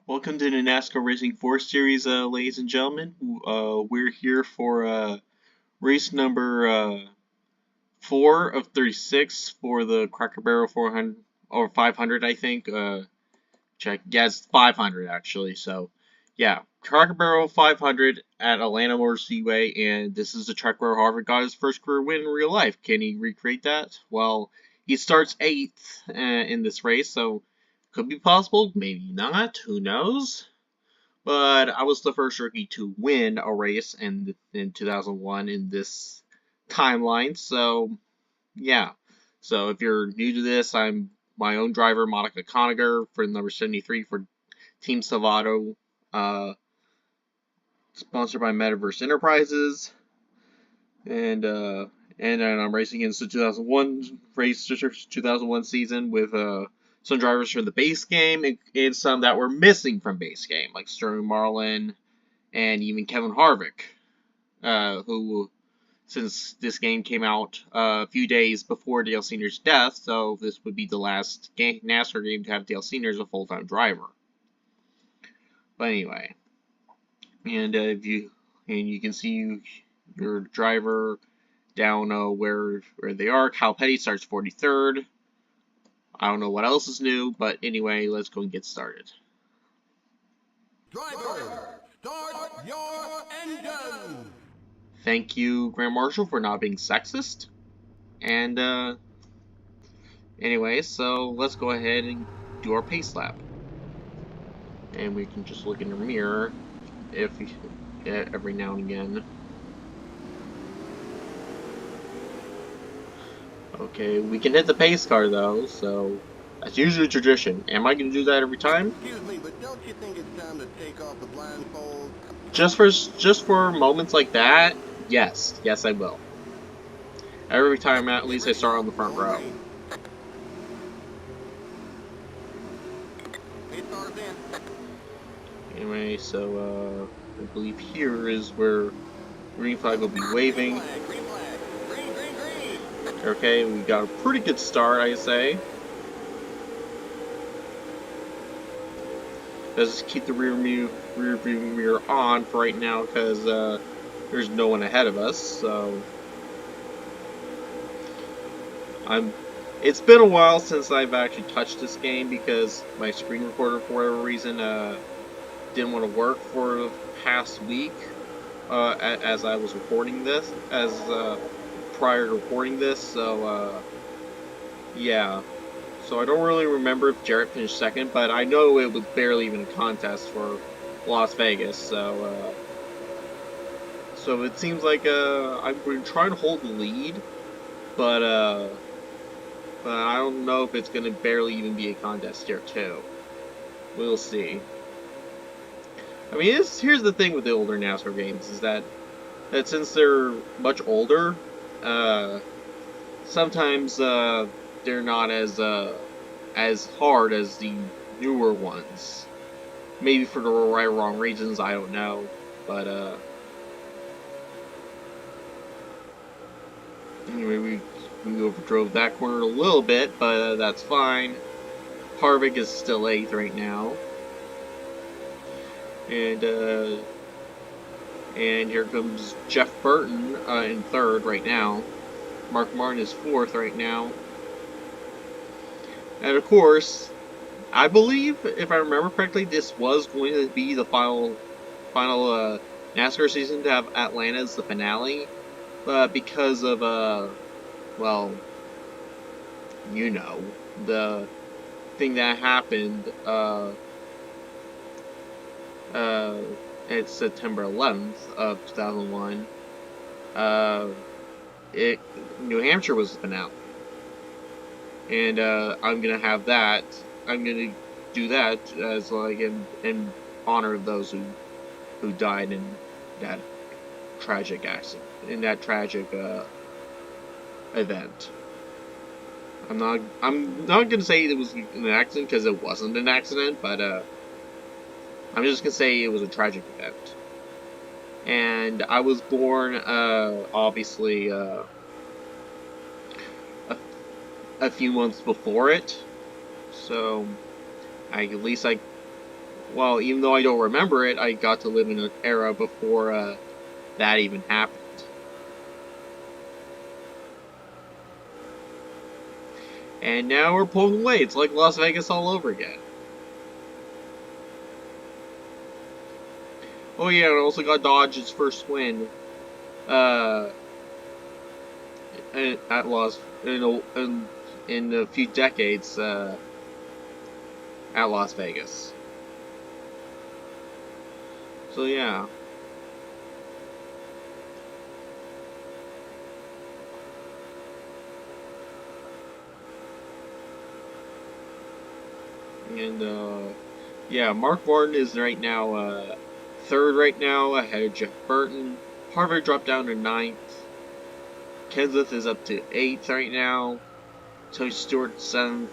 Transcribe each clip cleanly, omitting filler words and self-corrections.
Welcome to the NASCAR Racing 4 Series, ladies and gentlemen. We're here for race number 4 of 36 for the Cracker Barrel 400 or 500, I think. Check. Yeah, it's 500 actually. So, yeah, Cracker Barrel 500 at Atlanta Motor Speedway, and this is the track where Harvick got his first career win in real life. Can he recreate that? Well, he starts 8th in this race, so could be possible, maybe not. Who knows? But I was the first rookie to win a race in 2001 in this timeline. So, yeah. So, if you're new to this, I'm my own driver, Monica Conager, for number 73 for Team Salvato, uh, sponsored by Metaverse Enterprises. And then I'm racing against the 2001 race, 2001 season with some drivers from the base game and some that were missing from base game, like Sterling Marlin and even Kevin Harvick, who, since this game came out a few days before Dale Senior's death, so this would be the last NASCAR game to have Dale Senior as a full-time driver. But anyway, and you can see your driver down where they are. Cal Petty starts 43rd. I don't know what else is new, but anyway, let's go and get started. Driver, start your engine! Thank you, Grand Marshal, for not being sexist. And anyway, so let's go ahead and do our pace lap. And we can just look in the mirror every now and again. Okay, we can hit the pace car though, so that's usually tradition. Am I going to do that every time? Excuse me, but don't you think it's time to take off the blindfold? Just for moments like that, yes, I will. Every time, at least I start on the front row. Anyway, so I believe here is where green flag will be waving. Okay, we got a pretty good start, I'd say. Let's just keep the rear view mirror on for right now, because there's no one ahead of us. So It's been a while since I've actually touched this game because my screen recorder, for whatever reason, didn't want to work for the past week. As I was recording this, prior to recording this, so yeah. So I don't really remember if Jarrett finished second, but I know it was barely even a contest for Las Vegas, so it seems like I'm going to try to hold the lead, but I don't know if it's going to barely even be a contest here too. We'll see. I mean, here's the thing with the older NASCAR games, is that since they're much older, sometimes they're not as hard as the newer ones. Maybe for the right or wrong reasons, I don't know. But anyway, we overdrove that corner a little bit, but that's fine. Harvick is still 8th right now. And here comes Jeff Burton in 3rd right now. Mark Martin is 4th right now. And of course, I believe, if I remember correctly, this was going to be the final NASCAR season to have Atlanta as the finale. But because of, well, you know, the thing that happened, it's September 11th of 2001. New Hampshire was the finale, and I'm gonna have that. I'm gonna do that as like in honor of those who died in that tragic accident, in that tragic event. I'm not gonna say it was an accident because it wasn't an accident, but I'm just gonna say it was a tragic event. And I was born, obviously, a few months before it, so at least well, even though I don't remember it, I got to live in an era before that even happened. And now we're pulling away. It's like Las Vegas all over again. Oh yeah, and also got Dodge its first win. Uh, at Las in a few decades. At Las Vegas. So yeah. And yeah, Mark Martin is right now third right now ahead of Jeff Burton. Harvick dropped down to ninth. Kenseth is up to eighth right now. Tony Stewart seventh.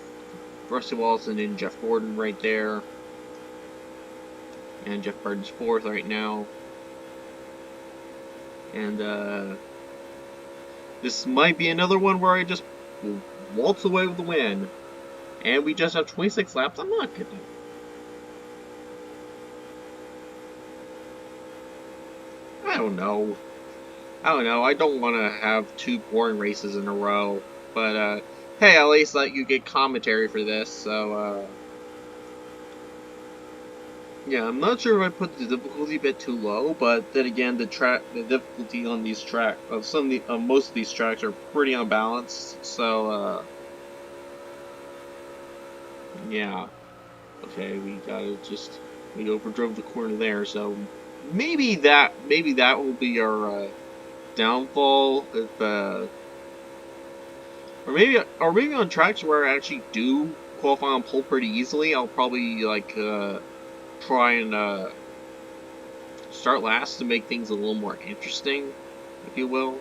Rusty Wallace and Jeff Gordon right there. And Jeff Burton's fourth right now. And this might be another one where I just waltz away with the win. And we just have 26 laps. I'm not kidding. I don't know. I don't want to have two boring races in a row. But, hey, at least let you get commentary for this. So, yeah, I'm not sure if I put the difficulty a bit too low. But then again, the difficulty on these tracks, most of these tracks are pretty unbalanced. So, yeah. Okay, we overdrove the corner there. So maybe that will be our downfall if or maybe on tracks where I actually do qualify on pole pretty easily, I'll probably like try and start last to make things a little more interesting, if you will.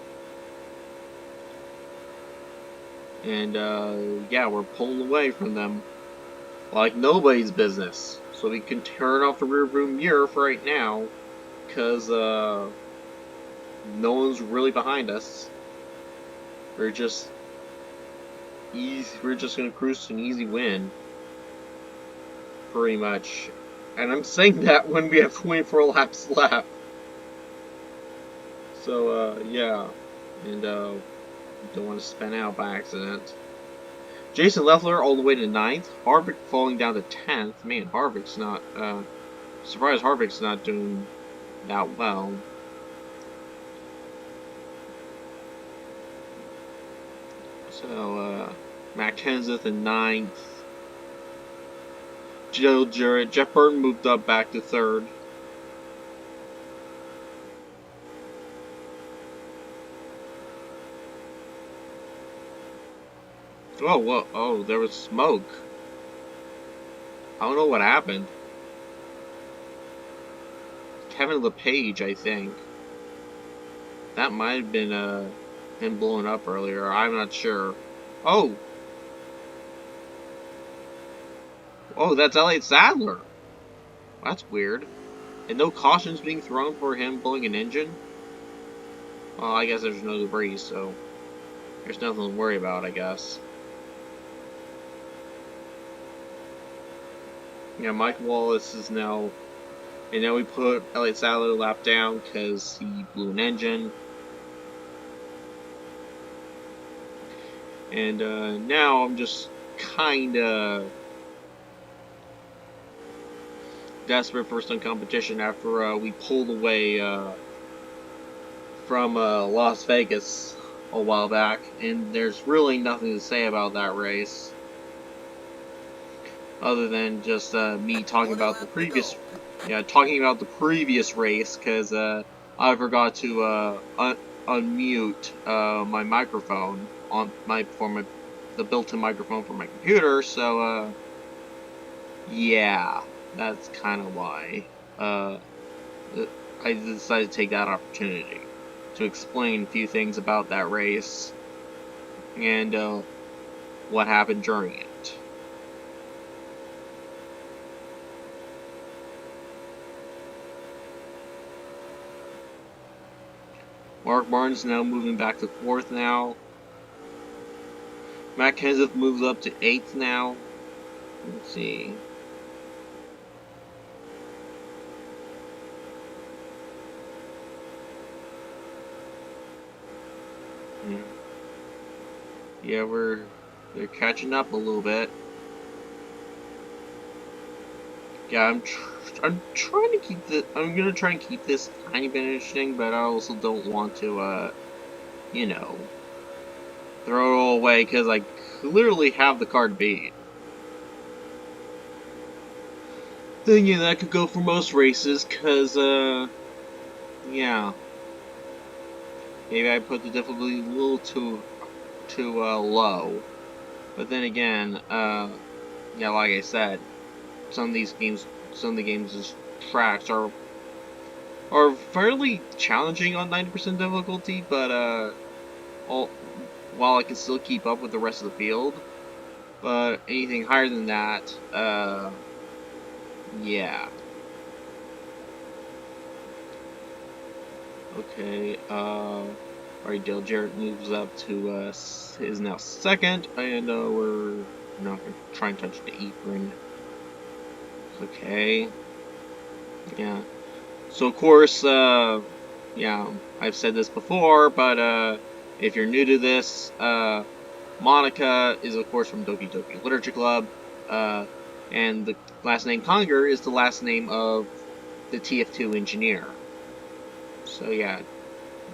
And yeah, we're pulling away from them like nobody's business. So we can turn off the rear view mirror for right now, because no one's really behind us. We're just gonna cruise to an easy win, pretty much. And I'm saying that when we have 24 laps left. So yeah, and don't want to spin out by accident. Jason Leffler all the way to 9th. Harvick falling down to 10th. Man, Harvick's not. Surprised Harvick's not doing that well. So, Matt Kenseth in 9th. Joe Jarrett. Jeff Burton moved up back to 3rd. Oh, whoa, oh, there was smoke. I don't know what happened. Kevin LePage, I think. That might have been him blowing up earlier. I'm not sure. Oh! Oh, that's Elliott Sadler. That's weird. And no cautions being thrown for him blowing an engine? Well, I guess there's no debris, so there's nothing to worry about, I guess. Yeah, Mike Wallace is now... And now we put Elliott Sadler a lap down because he blew an engine. And now I'm just kinda desperate for some competition after we pulled away from Las Vegas a while back, and there's really nothing to say about that race other than just me talking about the previous race, because I forgot to unmute my microphone on the built-in microphone for my computer. So yeah, that's kind of why I decided to take that opportunity to explain a few things about that race and what happened during it. Mark Martin's now moving back to 4th now. Matt Kenseth moves up to 8th now. Let's see. Yeah, they're catching up a little bit. Yeah, I'm trying to keep I'm gonna try and keep this tiny bit interesting, but I also don't want to, you know, throw it all away because I clearly have the card beat. Then yeah, that could go for most races, cause, yeah. Maybe I put the difficulty a little too low. But then again, yeah, like I said, some of the games' tracks are fairly challenging on 90% difficulty, but all while I can still keep up with the rest of the field. But anything higher than that, yeah. Okay, alright, Dale Jarrett moves up to, is now second, and, we're not gonna try and touch the apron. Okay, yeah. So, of course, yeah, I've said this before, but, if you're new to this, Monica is, of course, from Doki Doki Literature Club, and the last name Conger is the last name of the TF2 engineer. So, yeah,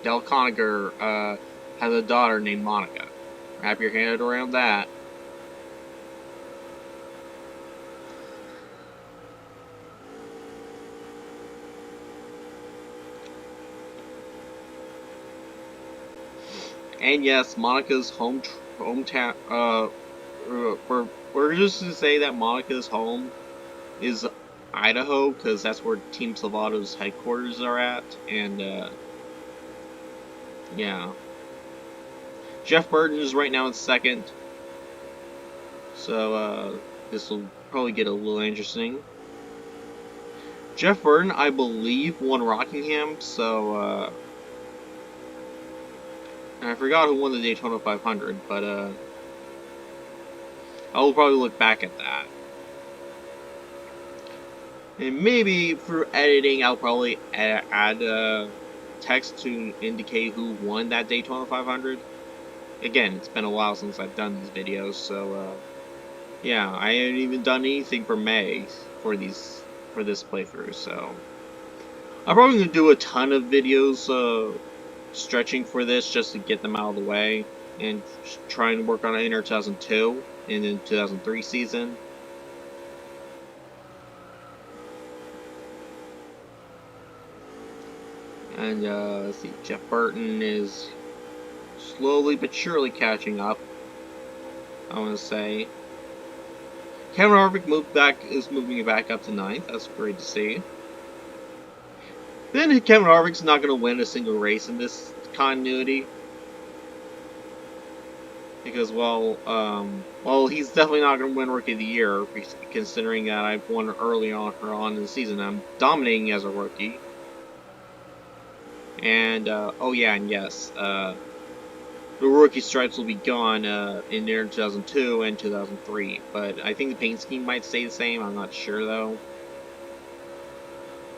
Del Conager has a daughter named Monica. Wrap your head around that. And yes, Monica's hometown. We're just to say that Monica's home is Idaho, because that's where Team Salvato's headquarters are at. And yeah, Jeff Burton is right now in second. So this will probably get a little interesting. Jeff Burton, I believe, won Rockingham, so I forgot who won the Daytona 500, but I will probably look back at that. And maybe through editing, I'll probably add text to indicate who won that Daytona 500. Again, it's been a while since I've done these videos, so yeah, I haven't even done anything for May for this playthrough, so I'm probably gonna do a ton of videos stretching for this just to get them out of the way and trying to work on it in 2002 and then 2003 season. And let's see, Jeff Burton is slowly but surely catching up, I want to say. Kevin Harvick is moving back up to 9th. That's great to see. Then Kevin Harvick's not going to win a single race in this continuity. Because, well, he's definitely not going to win Rookie of the Year, considering that I've won early on in the season. I'm dominating as a rookie. And, oh yeah, and yes, the rookie stripes will be gone in there in 2002 and 2003, but I think the paint scheme might stay the same. I'm not sure though.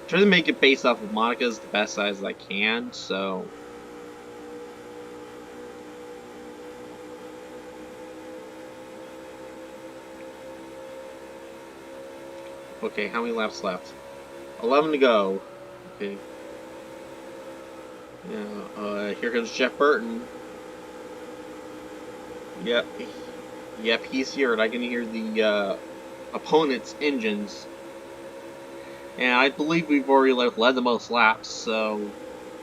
Try to make it based off of Monica's the best size as I can, so. Okay, how many laps left? 11 to go. Okay. Yeah, here comes Jeff Burton. Yep. Yep, he's here, and I can hear the opponent's engines. And I believe we've already led the most laps, so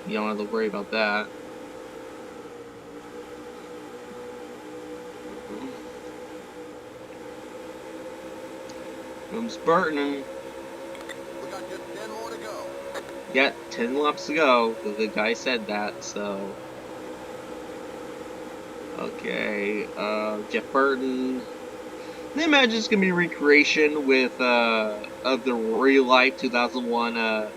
you don't have to worry about that. Comes Burton. We got just 10 more to go. Yeah, 10 laps to go. The guy said that, so. Okay, Jeff Burton. I imagine it's gonna be a recreation with of the real life 2001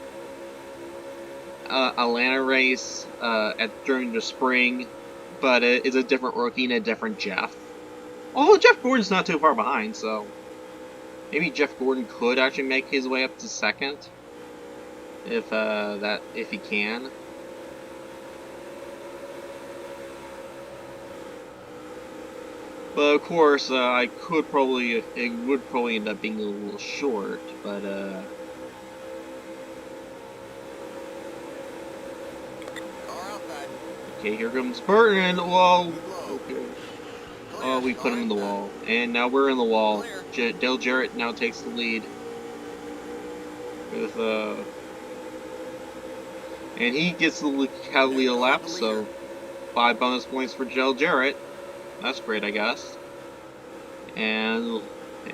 Atlanta race during the spring, but it's a different rookie and a different Jeff. Although Jeff Gordon's not too far behind, so maybe Jeff Gordon could actually make his way up to second if he can. But of course, I could probably, it would probably end up being a little short, but Car outside. okay, here comes Burton. Whoa, Too low. okay. Oh, Clear. we put Car him in the inside. wall, and now we're in the wall. Clear. Dale Jarrett now takes the lead with and he gets the lead a Neutral is lap, the leader. so 5 bonus points for Dale Jarrett. That's great, I guess. And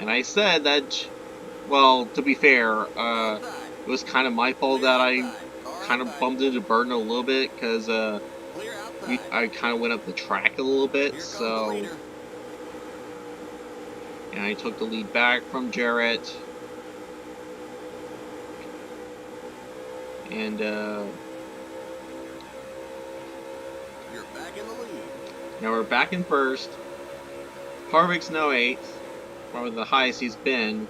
I said that, well, to be fair, Outside. it was kind of my fault Clear that I outside. Car kind of outside. bumped into Burton a little bit, because Clear outside. I kind of went up the track a little bit, Here comes the so, leader. and I took the lead back from Jarrett, and You're back in the lead. now we're back in first. Harvick's now 8th, probably the highest he's been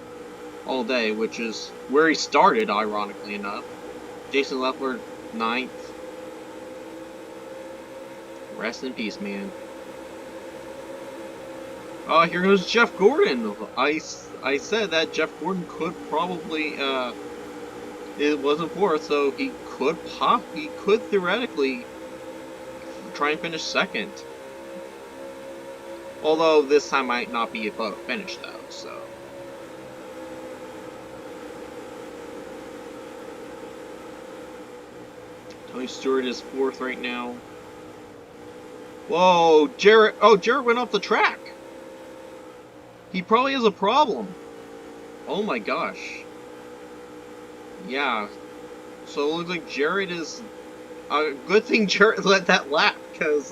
all day, which is where he started, ironically enough. Jason Leffler, 9th. Rest in peace, man. Oh, here goes Jeff Gordon. I said that Jeff Gordon could probably, it wasn't fourth, so he could theoretically try and finish second. Although this time might not be a photo finish, though, so. Tony Stewart is 4th right now. Whoa, Jarrett. Oh, Jarrett went off the track. He probably has a problem. Oh my gosh. Yeah. So it looks like Jarrett is. Good thing Jarrett let that lap, because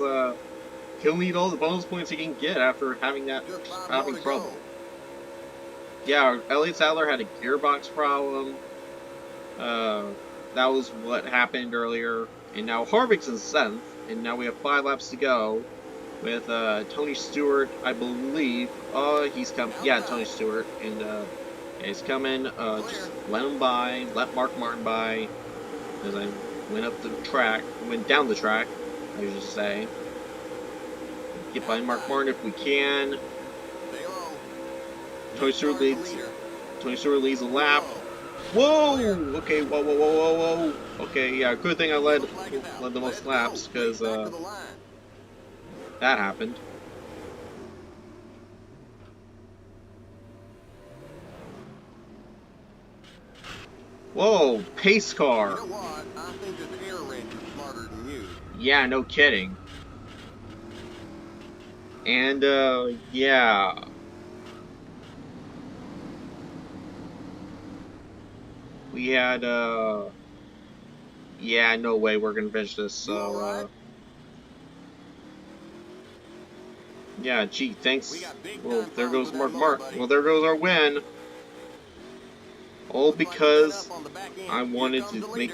he'll need all the bonus points he can get after having Just 5 more to trouble. go. Yeah, Elliott Sadler had a gearbox problem. That was what happened earlier. And now Harvick's in 7th, and now we have 5 laps to go. With Tony Stewart, I believe. He's coming. Yeah, Tony Stewart, and he's coming. Just let him by. Let Mark Martin by. As I went down the track, I should say. Get by Mark Martin if we can. Stay low. Tony Stewart leads. Tony Stewart leads a lap. Whoa! Okay, whoa. Okay, yeah, good thing I led the most laps, because that happened. Whoa, pace car. You know what? I think this air wrench is smarter than you. Yeah, no kidding. And, yeah. We had, yeah, no way we're gonna finish this, so, yeah, gee, thanks. Well, there goes Mark. Well, there goes our win. All because I wanted to make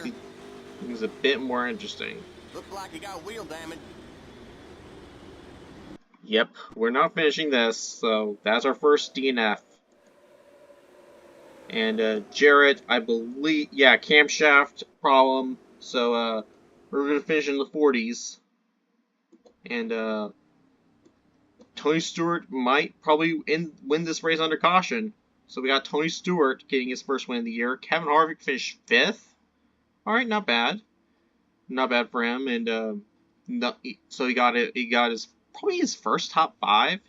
things a bit more interesting. Looks like you got wheel damage. Yep, we're not finishing this, so that's our first DNF. And Jarrett, I believe, yeah, camshaft problem. So we're gonna finish in the 40s. And Tony Stewart might probably win this race under caution. So we got Tony Stewart getting his first win of the year. Kevin Harvick finished 5th. All right, not bad. Not bad for him. And so he got it. He got probably his first top 5.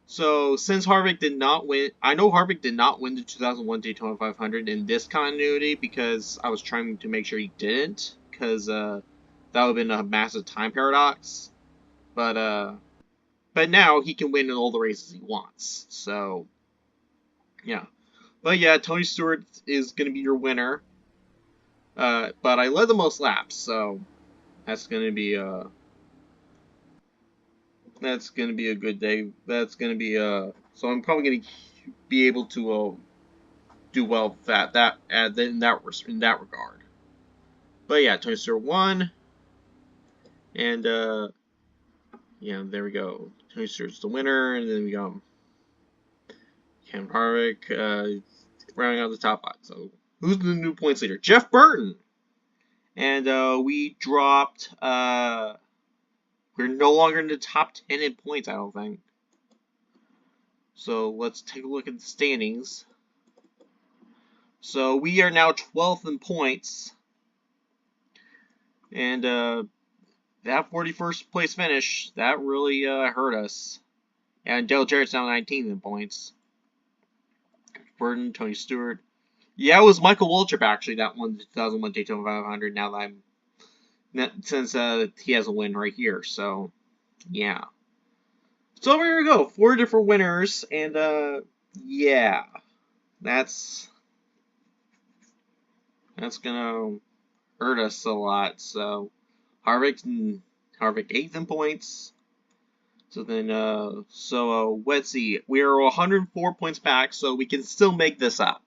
So since Harvick did not win, I know Harvick did not win the 2001 Daytona 500 in this continuity, because I was trying to make sure he didn't, because that would have been a massive time paradox. But now he can win in all the races he wants. So yeah. But yeah, Tony Stewart is going to be your winner. But I led the most laps, so that's going to be a good day. That's going to be so I'm probably going to be able to do well with in that regard. But yeah, Tony Stewart won, and yeah, there we go. Tony Stewart's the winner, and then we got Cam Harvick rounding out the top 5. So who's the new points leader? Jeff Burton. And we dropped. We're no longer in the top 10 in points, I don't think. So let's take a look at the standings. So we are now 12th in points. And that 41st place finish, that really hurt us. And Dale Jarrett's now 19th in points. Burton, Tony Stewart. Yeah, it was Michael Waltrip actually that won the 2001 Daytona 500. Now that since he has a win right here, so yeah. So there we go, 4 different winners, and yeah, that's gonna hurt us a lot. So Harvick 8th in points. So then, let's see. We are 104 points back, so we can still make this up.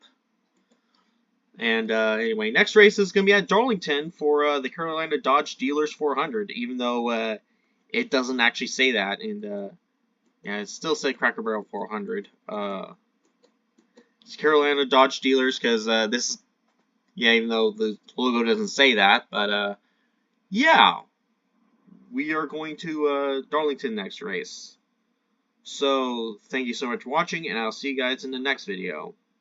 And anyway, next race is going to be at Darlington for the Carolina Dodge Dealers 400, even though it doesn't actually say that. And yeah, it still said Cracker Barrel 400. It's Carolina Dodge Dealers because this is, yeah, even though the logo doesn't say that, but yeah, we are going to Darlington next race. So, thank you so much for watching, and I'll see you guys in the next video.